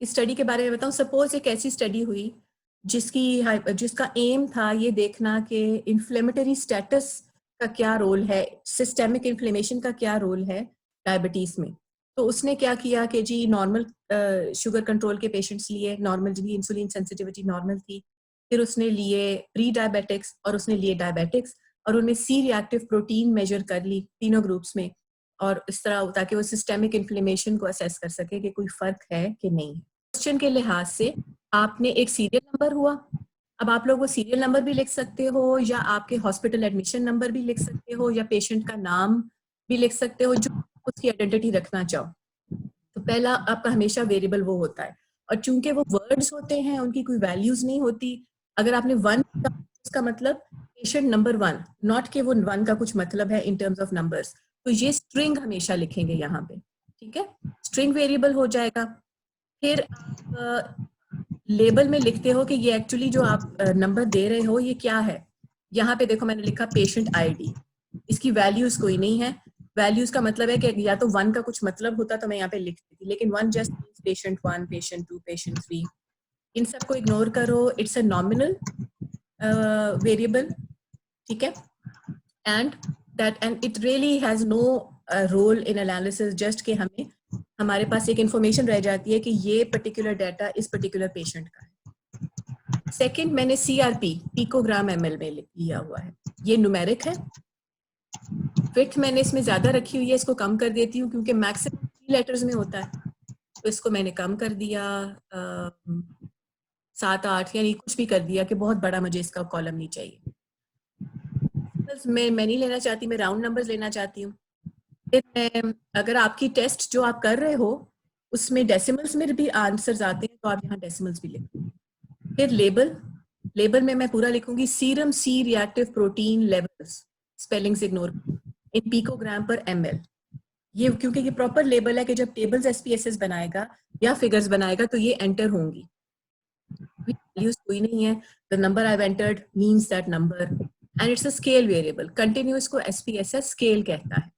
इस स्टडी के बारे में बताऊं। सपोज एक ऐसी स्टडी हुई जिसका एम था ये देखना कि इन्फ्लेमेटरी स्टेटस का क्या रोल है, सिस्टेमिक इन्फ्लेमेशन का क्या रोल है डायबिटीज में। तो उसने क्या किया कि जी नॉर्मल शुगर कंट्रोल के पेशेंट्स लिए, नॉर्मल जिनकी इंसुलिन सेंसिटिविटी नॉर्मल थी, फिर उसने लिए प्री डायबिटिक्स और उसने लिए डायबिटिक्स, और उन्हें सी रिएक्टिव प्रोटीन मेजर कर ली तीनों ग्रुप्स में, और इस तरह ताकि वो सिस्टेमिक इन्फ्लेमेशन को असेस कर सके कि कोई फर्क है कि नहीं। क्वेश्चन के लिहाज से आपने एक सीरियल नंबर हुआ, अब आप लोग वो सीरियल नंबर भी लिख सकते हो या आपके हॉस्पिटल एडमिशन नंबर भी लिख सकते हो या पेशेंट का नाम भी लिख सकते हो, जो उसकी आइडेंटिटी रखना चाहो। तो पहला आपका हमेशा वेरिएबल वो होता है, और चूंकि वो वर्ड्स होते हैं उनकी कोई वैल्यूज नहीं होती। अगर आपने वन, उसका मतलब पेशेंट नंबर 1, नॉट के वो 1 का कुछ मतलब है इन टर्म्स ऑफ नंबर्स, तो ये स्ट्रिंग हमेशा लिखेंगे यहाँ पे, ठीक है, स्ट्रिंग वेरिएबल हो जाएगा। फिर आप लेबल में लिखते हो कि ये एक्चुअली जो आप नंबर दे रहे हो ये क्या है। यहाँ पे देखो मैंने लिखा पेशेंट आईडी, इसकी वैल्यूज कोई नहीं है। वैल्यूज का मतलब है कि या तो 1 का कुछ मतलब होता तो मैं यहाँ पे लिख देती, लेकिन 1 just means patient 1, patient 2, patient 3। इन सबको इग्नोर करो, इट्स अ नॉमिनल वेरिएबल, ठीक है। And it really has no role in analysis, just कि हमारे पास एक इंफॉर्मेशन रह जाती है कि ये पर्टिकुलर डाटा इस पर्टिकुलर पेशेंट का है। सेकंड, मैंने सीआरपी पिकोग्राम एमएल में लिया हुआ है, ये न्यूमेरिक है। विड्थ मैंने इसमें ज्यादा रखी हुई है, इसको कम कर देती हूँ क्योंकि मैक्सिमम 3 लेटर्स में होता है, तो इसको मैंने कम कर दिया 7-8, यानी कुछ भी कर दिया कि बहुत बड़ा मुझे इसका कॉलम नहीं चाहिए। मैं नहीं लेना चाहती, मैं राउंड नंबर्स लेना चाहती हूँ। फिर अगर आपकी टेस्ट जो आप कर रहे हो उसमें डेसिमल्स में भी आंसर्स आते हैं तो आप यहाँ डेसिमल्स भी लिखो। फिर लेबल में मैं पूरा लिखूंगी serum C reactive protein levels, spellings ignore, in picogram per ml। ये क्योंकि ये प्रॉपर लेबल है कि जब टेबल्स SPSS बनाएगा या फिगर्स बनाएगा तो ये एंटर होंगी, वैल्यूज कोई नहीं है। The number I entered means that number and it's a scale variable. Continuous को SPSS स्केल कहता है।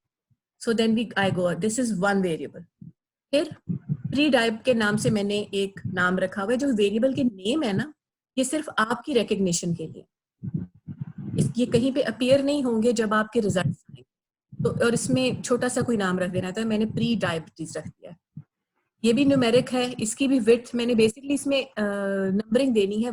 So then I go, this is one variable. फिर प्री डाइब के नाम से मैंने एक नाम रखा हुआ है, जो वेरिएबल के नेम है ना, ये सिर्फ आपकी रिकग्निशन के लिए, ये कहीं पे अपीयर नहीं होंगे जब आपके रिजल्ट्स आएंगे। तो और इसमें छोटा सा कोई नाम रख देना था, मैंने प्री डायबिटीज रख दिया। ये भी न्यूमेरिक है, इसकी भी विड्थ मैंने बेसिकली इसमें नंबरिंग देनी है,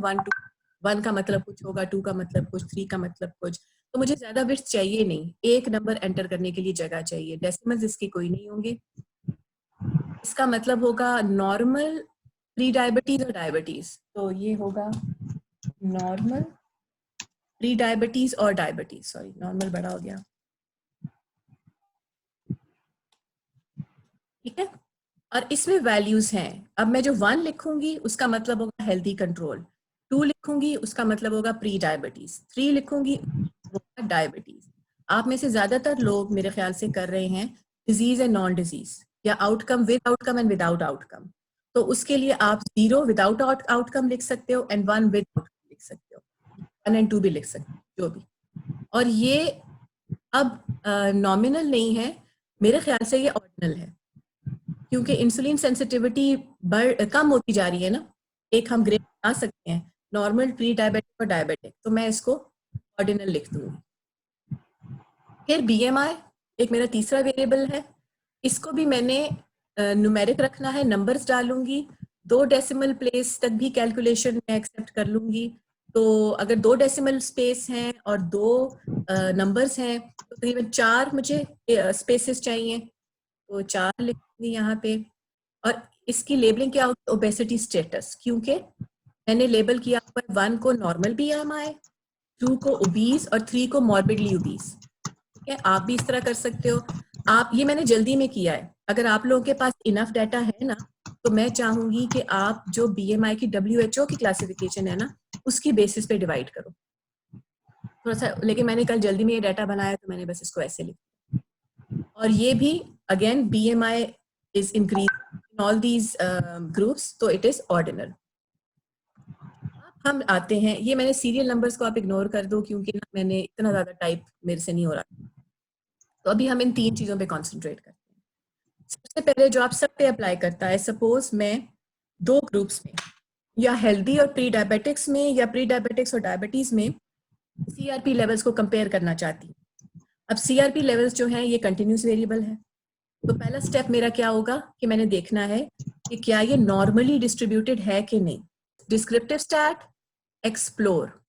1 का मतलब कुछ होगा, 2 का मतलब कुछ, 3 का मतलब कुछ, तो मुझे ज्यादा विड्थ चाहिए नहीं, एक नंबर एंटर करने के लिए जगह चाहिए। डेसिमल्स इसके कोई नहीं होंगे। इसका मतलब होगा नॉर्मल, प्री डायबिटीज और डायबिटीज, तो ये होगा नॉर्मल, प्री डायबिटीज और डायबिटीज, सॉरी नॉर्मल बड़ा हो गया, ठीक है। और इसमें वैल्यूज हैं। अब मैं जो 1 लिखूंगी उसका मतलब होगा हेल्दी कंट्रोल, 2 लिखूंगी उसका मतलब होगा प्री डायबिटीज, 3 लिखूंगी होगा डायबिटीज। आप में से ज्यादातर लोग मेरे ख्याल से कर रहे हैं डिजीज एंड नॉन डिजीज, या outcome with outcome and without outcome. तो उसके लिए आप 0 विदाउट आउटकम लिख सकते हो एंड 1 विद आउटकम लिख सकते हो, 1 एंड 2 भी लिख सकते हो, जो भी। और ये अब नॉमिनल नहीं है, मेरे ख्याल से ये ऑर्डिनल है, क्योंकि इंसुलिन सेंसिटिविटी कम होती जा रही है ना। एक हम ग्रेड बना सकते हैं, नॉर्मल, प्री डायबिटिक और डायबिटिक, तो मैं इसको ऑर्डिनल लिख दूंगी। फिर BMI एक मेरा तीसरा वेरिएबल है, इसको भी मैंने न्यूमेरिक रखना है, नंबर्स डालूंगी, 2 डेसिमल प्लेस तक भी कैलकुलेशन में एक्सेप्ट कर लूंगी। तो अगर 2 डेसिमल स्पेस हैं और 2 नंबर्स हैं तो तकरीबन 4 मुझे स्पेसेस चाहिए, तो 4 लिखूंगी यहाँ पे। और इसकी लेबलिंग क्या होगी, ओबेसिटी स्टेटस, क्योंकि मैंने लेबल किया हुआ है 1 को नॉर्मल BMI, 2 को ओबीस और 3 को मॉर्बिडली ओबीस, ठीक है। आप भी इस तरह कर सकते हो। आप, ये मैंने जल्दी में किया है, अगर आप लोगों के पास इनफ डाटा है ना, तो मैं चाहूंगी कि आप जो BMI की WHO की क्लासिफिकेशन है ना, उसकी बेसिस पे डिवाइड करो थोड़ा सा, लेकिन मैंने कल जल्दी में ये डाटा बनाया तो मैंने बस इसको ऐसे लिखा। और ये भी again BMI is increase in all these groups, तो इट इज ऑर्डिनल। हम आते हैं, ये मैंने सीरियल नंबर्स को आप इग्नोर कर दो क्योंकि ना मैंने इतना ज्यादा टाइप मेरे से नहीं हो रहा। तो अभी हम इन 3 चीजों पे कॉन्सेंट्रेट करते हैं। सबसे पहले जो आप सब पे अप्लाई करता है, सपोज मैं दो ग्रुप्स में, या हेल्दी और प्री डायबिटिक्स में, या प्री डायबिटिक्स और डायबिटीज में सीआरपी लेवल्स को कंपेयर करना चाहती हूँ। अब सीआरपी लेवल्स जो हैं ये कंटिन्यूस वेरिएबल है, तो पहला स्टेप मेरा क्या होगा कि मैंने देखना है कि क्या ये नॉर्मली डिस्ट्रीब्यूटेड है कि नहीं। Descriptive stat, explore.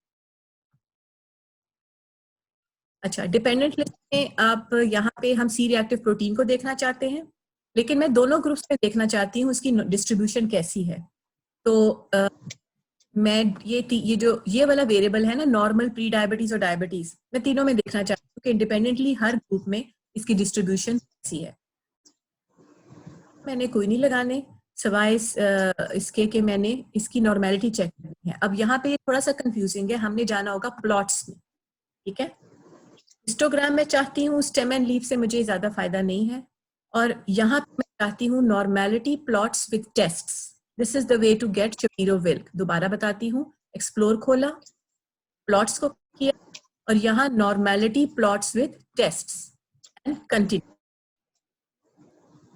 अच्छा, डिपेंडेंट लिस्ट में आप यहाँ पे हम सी रिएक्टिव प्रोटीन को देखना चाहते हैं, लेकिन मैं दोनों ग्रुप्स में देखना चाहती हूँ उसकी डिस्ट्रीब्यूशन कैसी है। तो मैं ये जो ये वाला वेरिएबल है ना, नॉर्मल, प्री डायबिटीज और डायबिटीज, मैं तीनों में देखना चाहती हूँ कि इंडिपेंडेंटली हर ग्रुप में इसकी डिस्ट्रीब्यूशन कैसी है। मैंने कोई नहीं लगाने सवाए इसके कि मैंने इसकी नॉर्मेलिटी चेक करनी है। अब यहाँ पे थोड़ा सा कंफ्यूजिंग है, हमने जाना होगा प्लॉट्स में, ठीक है। हिस्टोग्राम में चाहती हूँ, स्टेम एंड लीफ से मुझे ज्यादा फायदा नहीं है, और यहाँ पे मैं चाहती हूँ normality plots with tests. This is the way to get Shapiro Wilk. दोबारा बताती हूँ, एक्सप्लोर खोला, प्लॉट्स को किया, और यहाँ normality plots with tests and continue.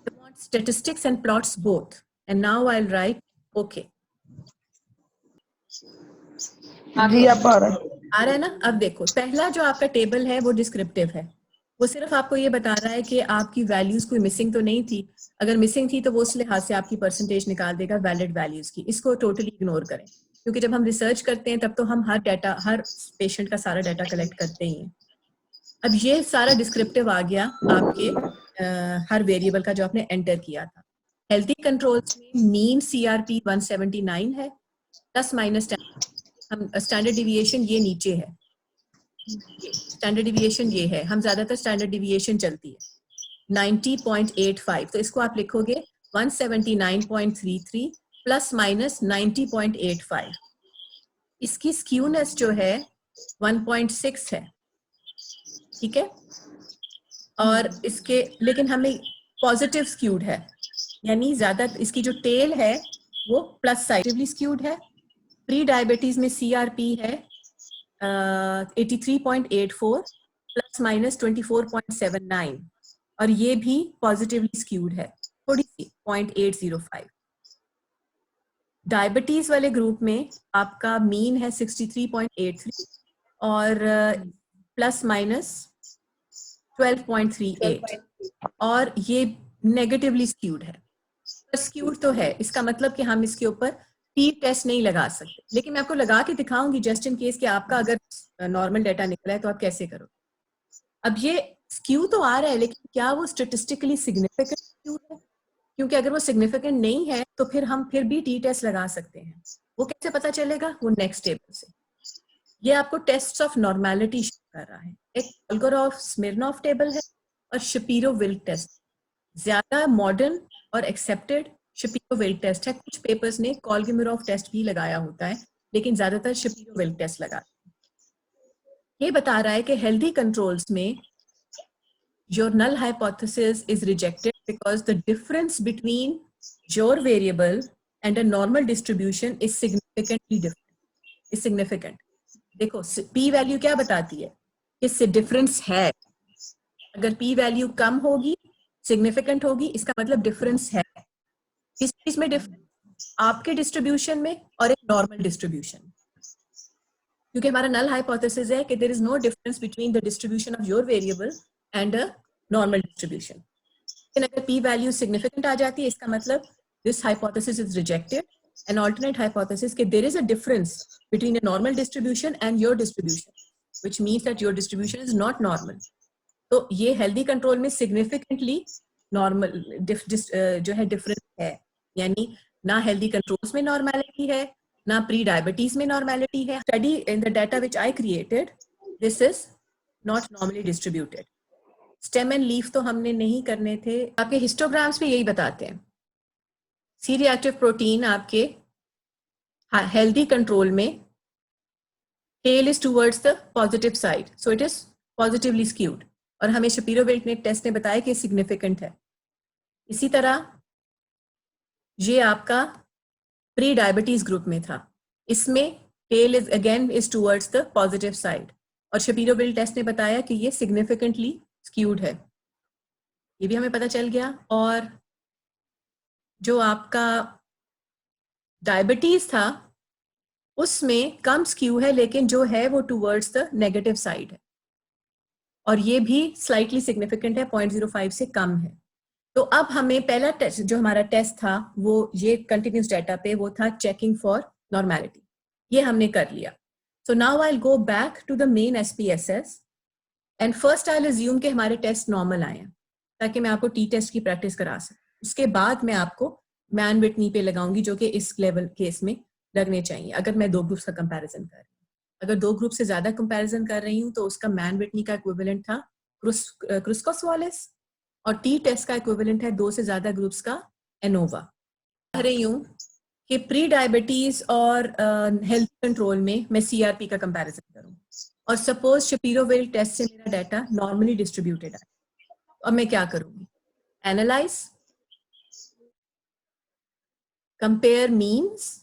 I want statistics and plots both, and now I'll write okay. जी आप आ रहा है ना। अब देखो, पहला जो आपका टेबल है वो डिस्क्रिप्टिव है, वो सिर्फ आपको ये बता रहा है कि आपकी वैल्यूज कोई मिसिंग तो नहीं थी। अगर मिसिंग थी तो वो उस लिहाज से आपकी परसेंटेज निकाल देगा वैलिड वैल्यूज की। इसको टोटली इग्नोर करें, क्योंकि जब हम रिसर्च करते हैं तब तो हम हर डाटा, हर पेशेंट का सारा डाटा कलेक्ट करते ही हैं। अब ये सारा डिस्क्रिप्टिव आ गया आपके हर वेरिएबल का जो आपने एंटर किया था। हेल्थी कंट्रोल्स में मीन सीआरपी 179 है, प्लस माइनस हम स्टैंडर्ड डिविएशन ये नीचे है, स्टैंडर्ड डिविएशन ये है, हम ज्यादातर स्टैंडर्ड डिविएशन चलती है 90.85, तो इसको आप लिखोगे 179.33 प्लस माइनस 90.85। इसकी स्क्यूनेस जो है 1.6 है, ठीक है। और इसके लेकिन हमें पॉजिटिव स्क्यूड है, यानी ज्यादा इसकी जो टेल है वो प्लस साइडली स्क्यूड है। प्री डायबिटीज में सीआरपी है 83.84 प्लस माइनस 24.79, और ये भी पॉजिटिवली स्क्यूड है थोड़ी सी 0.805। डायबिटीज वाले ग्रुप में आपका मीन है 63.83 और प्लस माइनस 12.38, और ये नेगेटिवली स्क्यूड है। स्क्यूड तो है, इसका मतलब कि हम इसके ऊपर टी टेस्ट नहीं लगा सकते, लेकिन मैं आपको लगा के दिखाऊंगी जस्ट इन केस कि आपका अगर नॉर्मल डाटा निकला है तो आप कैसे करो। अब ये स्क्यू तो आ रहा है, लेकिन क्या वो स्टेटिस्टिकली सिग्निफिकेंट स्क्यू है? क्योंकि अगर वो सिग्निफिकेंट नहीं है तो फिर हम फिर भी टी टेस्ट लगा सकते हैं। वो कैसे पता चलेगा? वो नेक्स्ट टेबल से। ये आपको टेस्ट ऑफ नॉर्मेलिटी शो कर रहा है। एक कोलगोरोव स्मिर्नॉफ टेबल है और शपीरो-विल्क टेस्ट। ज्यादा मॉडर्न और एक्सेप्टेड शपीरो-विल्क टेस्ट है। कुछ पेपर्स ने कोलगेमिरोव टेस्ट भी लगाया होता है, लेकिन ज्यादातर शपीरो-विल्क टेस्ट लगा। ये बता रहा है कि हेल्दी कंट्रोल्स में your null hypothesis is rejected because the difference between your variable and a normal distribution is significantly different. Is significant. देखो p वैल्यू क्या बताती है? इससे डिफरेंस है। अगर p वैल्यू कम होगी, सिग्निफिकेंट होगी, इसका मतलब डिफरेंस है। किस चीज में डिफरेंस? आपके डिस्ट्रीब्यूशन में और एक नॉर्मल डिस्ट्रीब्यूशन। क्योंकि हमारा नल हाइपोथेसिस है कि there is no difference between the distribution of your variable and a normal distribution. लेकिन अगर p वैल्यू सिग्निफिकेंट आ जाती है, इसका मतलब this hypothesis is rejected. An alternate hypothesis कि there is a difference between a normal distribution and your distribution, which means that your distribution is not normal. तो ये healthy control में significantly normal जो है डिफरेंस है, यानी ना healthy controls में नॉर्मेलिटी है, ना प्री डायबिटीज में नॉर्मेलिटी है। Study in the data which I created, this is not normally distributed. Stem and leaf तो हमने नहीं करने थे। आपके हिस्टोग्राम्स में यही बताते हैं। सी रिएक्टिव प्रोटीन आपके हेल्दी कंट्रोल में tail is towards the positive side, so it is positively skewed, और हमें शपीरो-विल्क ने टेस्ट ने बताया कि सिग्निफिकेंट है। इसी तरह ये आपका प्री डायबिटीज ग्रुप में था, इसमें tail is again is towards the positive side, और शपीरो-विल्क टेस्ट ने बताया कि ये सिग्निफिकेंटली स्क्यूड है। ये भी हमें पता चल गया। और जो आपका डायबिटीज था उसमें कम स्क्यू है, लेकिन जो है वो टूवर्ड्स द नेगेटिव साइड है, और ये भी स्लाइटली सिग्निफिकेंट है, 0.05 से कम है। तो अब हमें पहला टेस्ट, जो हमारा टेस्ट था वो ये कंटिन्यूस डाटा पे वो था चेकिंग फॉर नॉर्मेलिटी, ये हमने कर लिया। So now I will go back to the main SPSS and first I will assume कि हमारे टेस्ट नॉर्मल आए हैं, ताकि मैं आपको टी टेस्ट की प्रैक्टिस करा सकूं। उसके बाद मैं आपको मैन विटनी पे लगाऊंगी, जो कि इस लेवल केस में लगने चाहिए अगर मैं दो ग्रुप्स का कंपैरिजन कर रही हूँ। अगर दो ग्रुप से ज्यादा कंपैरिजन कर रही हूँ तो उसका मैन विटनी का इक्विवेलेंट था क्रुस्कोस वालिस, और टी टेस्ट का इक्विवेलेंट है दो से ज्यादा ग्रुप्स का एनोवा। कह रही हूँ कि प्री डायबिटीज और हेल्थ कंट्रोल में मैं सीआरपी का कंपैरिजन करूँ, और सपोज शपीरो-विल्क टेस्ट से मेरा डाटा नॉर्मली डिस्ट्रीब्यूटेड है, अब मैं क्या करूंगी? Analyse, compare means.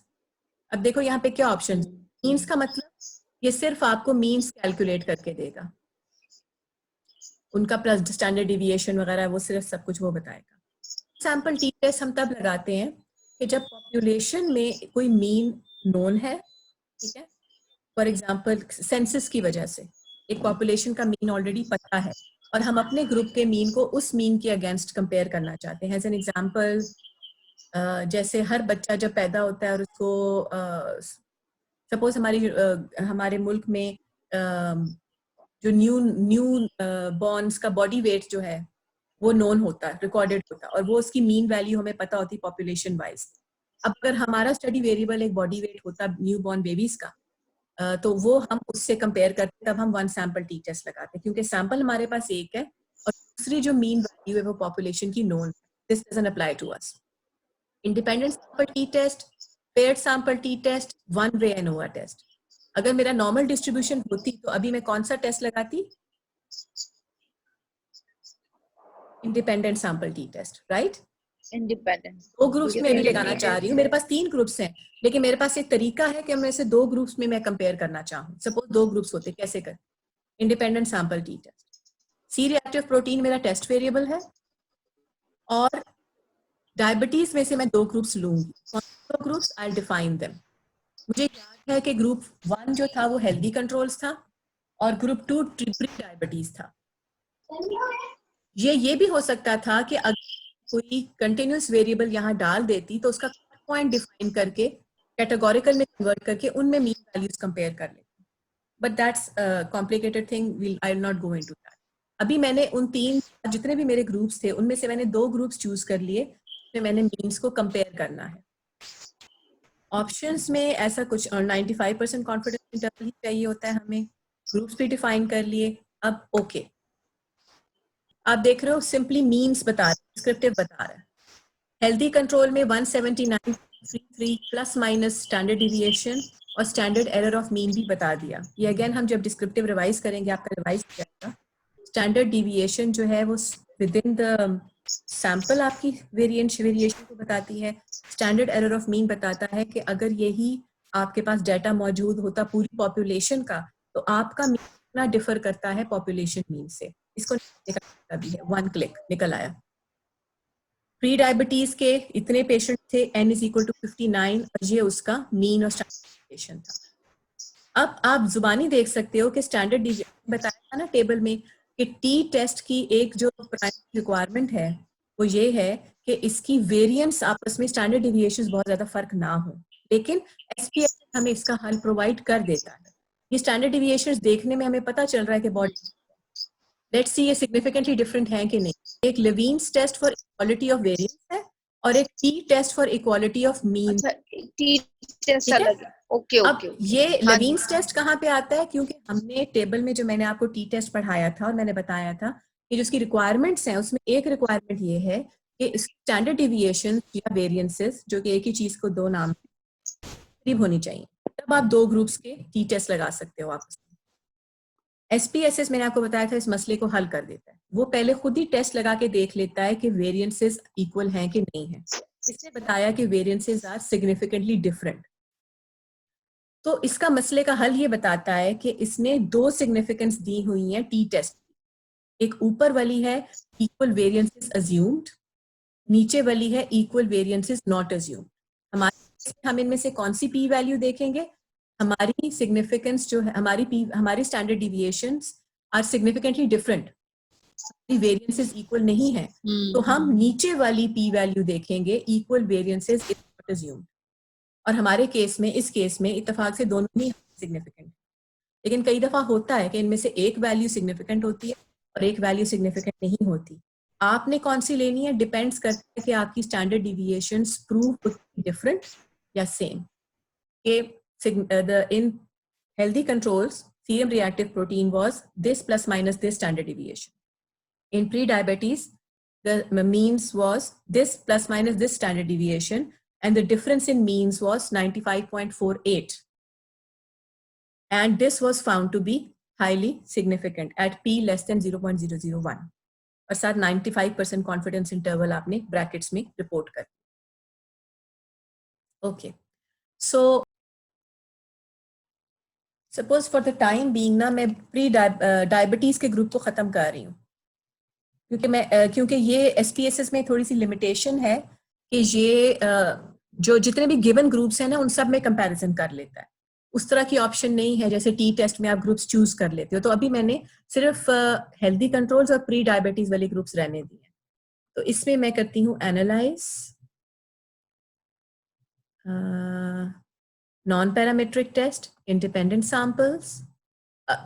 अब देखो यहाँ पे क्या ऑप्शन, मीन्स का मतलब ये सिर्फ आपको मीन्स कैलकुलेट करके देगा, उनका प्लस स्टैंडर्ड डिविएशन वगैरह वो सिर्फ सब कुछ वो बताएगा। सैंपल टी टेस्ट हम तब लगाते हैं कि जब पॉपुलेशन में कोई मीन नोन है, ठीक है। फॉर एग्जांपल सेंसस की वजह से एक पॉपुलेशन का मीन ऑलरेडी पता है, और हम अपने ग्रुप के मीन को उस मीन के अगेंस्ट कंपेयर करना चाहते हैं। एज एन एग्जांपल, जैसे हर बच्चा जब पैदा होता है और उसको सपोज हमारे मुल्क में जो न्यू बॉर्न्स का बॉडी वेट जो है वो नोन होता है, रिकॉर्डेड होता है, और वो उसकी मीन वैल्यू हमें पता होती है पॉपुलेशन वाइज। अब अगर हमारा स्टडी वेरिएबल एक बॉडी वेट होता न्यू बॉर्न बेबीज का, तो वो हम उससे कंपेयर करते, तब हम वन सैंपल टी टेस्ट लगाते हैं, क्योंकि सैंपल हमारे पास एक है और दूसरी जो मीन वैल्यू है वो पॉपुलेशन की known. This doesn't apply to us. Independent sample t test, paired sample t test, one way ANOVA test. अगर मेरा नॉर्मल डिस्ट्रीब्यूशन होती तो अभी मैं कौन सा टेस्ट लगाती? Independent sample t test, right? Independent दो ग्रुप्स में अभी लगाना चाह रही हूँ, मेरे पास 3 ग्रुप्स हैं, लेकिन मेरे पास एक तरीका है कि मैं से 2 ग्रुप्स में मैं कंपेयर करना चाहूँ। सपोज 2 ग्रुप्स होते, कैसे कर? Independent sample t test. C reactive protein मेरा टेस्ट वेरिएबल है, और डायबिटीज में से मैं 2 ग्रुप्स लूंगी। कौन से 2 ग्रुप्स? I define them. मुझे याद है कि ग्रुप 1 जो था वो हेल्दी कंट्रोल्स था, और ग्रुप 2 प्री डायबिटीज था। ये भी हो सकता था कि अगर कोई कंटिन्यूस वेरिएबल यहाँ डाल देती तो उसका पॉइंट डिफाइन करके कैटेगोरिकल में कन्वर्ट करके उनमें मीन वैल्यूज कंपेयर कर लेती, but that's complicated thing, I will not go into that. अभी मैंने उन 3 जितने भी मेरे ग्रुप्स थे उनमें से मैंने 2 ग्रुप्स चूज कर लिए, मैंने मीन्स को कंपेयर करना है। ऑप्शंस में ऐसा कुछ 95% कॉन्फिडेंस इंटरवल ही चाहिए होता है हमें। ग्रुप्स भी डिफाइन कर लिए। अब ओके, आप देख रहे हो सिंपली मीन्स बता रहा है, डिस्क्रिप्टिव बता रहा है। हेल्दी कंट्रोल में 179.33 प्लस माइनस स्टैंडर्ड डिविएशन और स्टैंडर्ड एरर ऑफ मीन भी बता दिया। ये अगेन हम जब डिस्क्रिप्टिव रिवाइज करेंगे आपका रिवाइज करेगा। स्टैंडर्ड डिविएशन जो है वो विद इन द सैंपल आपकी वेरिएशन को बताती है। स्टैंडर्ड एरर ऑफ मीन बताता है कि अगर यही आपके पास डाटा मौजूद होता पूरी पॉपुलेशन का, तो आपका मीन कितना डिफर करता है पॉपुलेशन मीन से। इसको निकालना भी है, 1 क्लिक निकल आया। प्री डायबिटीज के इतने पेशेंट थे, n इज इक्वल टू 59, और ये उसका मीन और स्टैंडर्ड था। अब आप जुबानी देख सकते हो कि स्टैंडर्ड डिविएशन बताया था ना टेबल में, कि टी टेस्ट की एक जो प्राइमरी रिक्वायरमेंट है वो ये है कि इसकी वेरिएंट्स आपस में स्टैंडर्ड डिविएशंस बहुत ज्यादा फर्क ना हो, लेकिन एसपीएस हमें इसका हल प्रोवाइड कर देता है। ये स्टैंडर्ड डिविएशंस देखने में हमें पता चल रहा है कि बॉडी, लेट्स सी ये सिग्निफिकेंटली डिफरेंट है कि नहीं। एक Levene's test for equality of variance है, और एक T test for equality of mean. अच्छा, टी टेस्ट अलग है। ओके अब ओके। ये लेवीन्स टेस्ट कहाँ पे आता है? क्योंकि हमने टेबल में जो मैंने आपको टी टेस्ट पढ़ाया था और मैंने बताया था कि जो उसकी रिक्वायरमेंट्स हैं उसमें एक रिक्वायरमेंट ये है कि स्टैंडर्ड डिविएशन या वेरिएंसेस, जो कि एक ही चीज को 2 नाम करीब होनी चाहिए, तब आप 2 ग्रुप्स के टी टेस्ट लगा सकते हो आपस में। एसपीएसएस मैंने आपको बताया था इस मसले को हल कर देता है। वो पहले खुद ही टेस्ट लगा के देख लेता है कि वेरिएंसेस इक्वल हैं कि नहीं है। इसने बताया कि वेरिएंसेस आर सिग्निफिकेंटली डिफरेंट। तो इसका मसले का हल ये बताता है कि इसने 2 सिग्निफिकेंस दी हुई हैं टी टेस्ट। एक ऊपर वाली है इक्वल वेरिएंसेस अज्यूम्ड, नीचे वाली है इक्वल वेरिएंसेस नॉट अज्यूम्ड। हमारे हम इनमें से कौन सी पी वैल्यू देखेंगे? हमारी सिग्निफिकेंस जो है, हमारी standard deviations are significantly different, variances equal नहीं है, तो हम नीचे वाली पी वैल्यू देखेंगे, equal variances is not assumed. और हमारे केस में, इस केस में इत्तेफाक से दोनों ही सिग्निफिकेंट, लेकिन कई दफा होता है कि इनमें से एक वैल्यू सिग्निफिकेंट होती है और एक वैल्यू सिग्निफिकेंट नहीं होती। आपने कौन सी लेनी है डिपेंड्स करता है कि आपकी स्टैंडर्ड डिविएशंस प्रूव डिफरेंट या same. In healthy controls, serum reactive protein was this plus minus this standard deviation. In pre-diabetes, the means was this plus minus this standard deviation, and the difference in means was 95.48. And this was found to be highly significant at p less than 0.001. और साथ 95% confidence interval आपने brackets में report कर। Okay, so suppose for the time being ना मैं pre diabetes के group को खत्म कर रही हूँ, क्योंकि ये SPSS में थोड़ी सी लिमिटेशन है कि ये जो जितने भी गिवन ग्रुप्स हैं ना उन सब में कंपैरिजन कर लेता है। उस तरह की ऑप्शन नहीं है जैसे टी टेस्ट में आप ग्रुप्स चूज कर लेते हो। तो अभी मैंने सिर्फ हेल्दी कंट्रोल्स और प्री डायबिटीज वाले ग्रुप्स रहने दिए। तो इसमें मैं करती हूँ analyse non-parametric test, independent samples,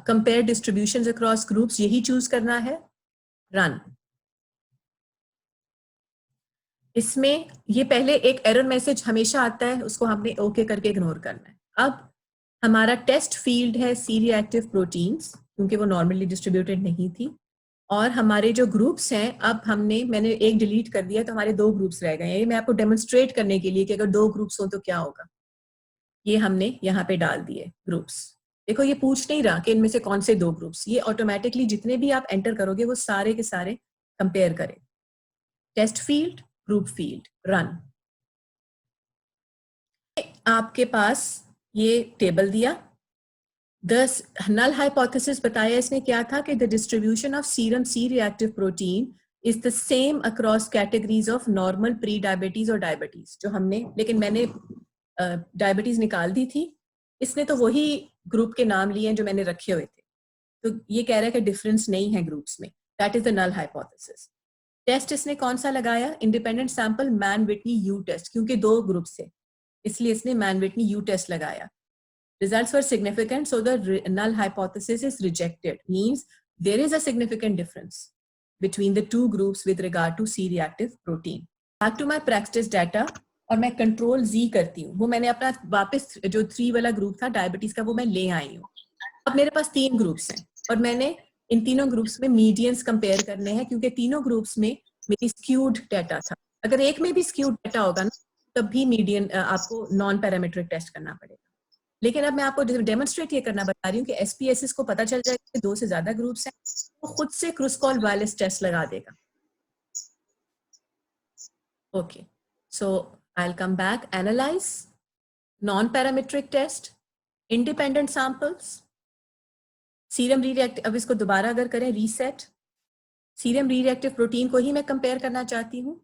compare distributions across groups, यही चूज करना है, run। इसमें ये पहले एक एरर मैसेज हमेशा आता है, उसको हमने ओके करके इग्नोर करना है। अब हमारा टेस्ट फील्ड है सी रिएक्टिव प्रोटीन्स, क्योंकि वो नॉर्मली डिस्ट्रीब्यूटेड नहीं थी, और हमारे जो ग्रुप्स हैं, अब मैंने एक डिलीट कर दिया तो हमारे 2 ग्रुप्स रह गए। ये मैं आपको डेमोन्स्ट्रेट करने के लिए कि अगर 2 ग्रुप्स हो तो क्या होगा। ये हमने यहाँ पे डाल दिए ग्रुप्स। देखो ये पूछ नहीं रहा कि इनमें से कौन से 2 ग्रुप्स, ये ऑटोमेटिकली जितने भी आप एंटर करोगे वो सारे के सारे कंपेयर करें। Test field, group field, run. आपके पास ये टेबल दिया। द नल हाइपोथेसिस बताया इसने क्या था कि the distribution of serum C reactive protein is the same across categories of normal pre diabetes और डायबिटीज, जो हमने, लेकिन मैंने डायबिटीज निकाल दी थी, इसने तो वही ग्रुप के नाम लिए हैं जो मैंने रखे हुए थे। तो ये कह रहा है कि डिफरेंस नहीं है ग्रुप्स में, that is the null hypothesis. Test इसने कौन सा लगाया? Independent sample Mann Whitney U test, क्योंकि 2 ग्रुप्स थे इसलिए इसने मैन विटनी यू टेस्ट लगाया। Results were significant, so the null hypothesis is rejected. Means there is a significant difference between the 2 groups with regard to C-reactive protein. Back to my practice data, और मैं control Z करती हूँ। वो मैंने अपना वापस जो 3 वाला ग्रुप था डायबिटीज का वो मैं ले आई हूँ। अब मेरे पास 3 ग्रुप्स हैं और मैंने इन तीनों ग्रुप्स में मीडियंस कंपेयर करने हैं, क्योंकि तीनों ग्रुप्स में मेरी स्क्यूड डाटा था। अगर एक में भी स्क्यूड डाटा होगा ना तब भी मीडियन आपको नॉन पैरामीट्रिक टेस्ट करना पड़ेगा। लेकिन अब मैं आपको डेमोन्स्ट्रेट ये करना बता रही हूँ कि SPSS को पता चल जाएगा कि 2 से ज्यादा ग्रुप्स हैं, तो खुद से क्रुस्कॉल वायरलेस टेस्ट लगा देगा। Okay, so I will come back. Analyze, non parametric test, independent samples, serum reactive. अब इसको दोबारा अगर करें रीसेट, सीरम रीरिएक्टिव प्रोटीन को ही मैं कंपेयर करना चाहती हूँ।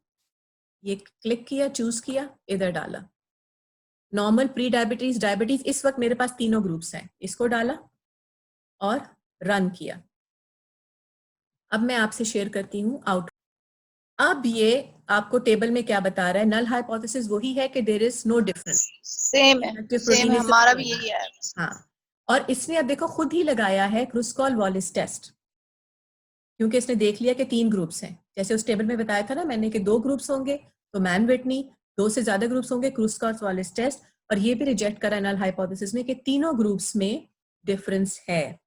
ये क्लिक किया, चूज किया, इधर डाला। नॉर्मल प्री डायबिटीज, डायबिटीज, इस वक्त मेरे पास तीनों ग्रुप्स हैं, इसको डाला और रन किया। अब मैं आपसे शेयर करती हूँ आउट। अब ये आपको टेबल में क्या बता रहा है? नल हाइपोथेसिस वही है कि there is no difference, same है, हमारा भी यही है। हाँ, और इसने अब देखो खुद ही लगाया है क्रुस्कॉल वालिस टेस्ट, क्योंकि इसने देख लिया कि 3 ग्रुप्स हैं। जैसे उस टेबल में बताया था ना मैंने कि 2 ग्रुप्स होंगे तो मैन विटनी, 2 से ज्यादा ग्रुप्स होंगे क्रुस्कॉल वालिस टेस्ट। और ये भी रिजेक्ट करा नल हाइपोथेसिस में कि तीनों ग्रुप्स में डिफरेंस है।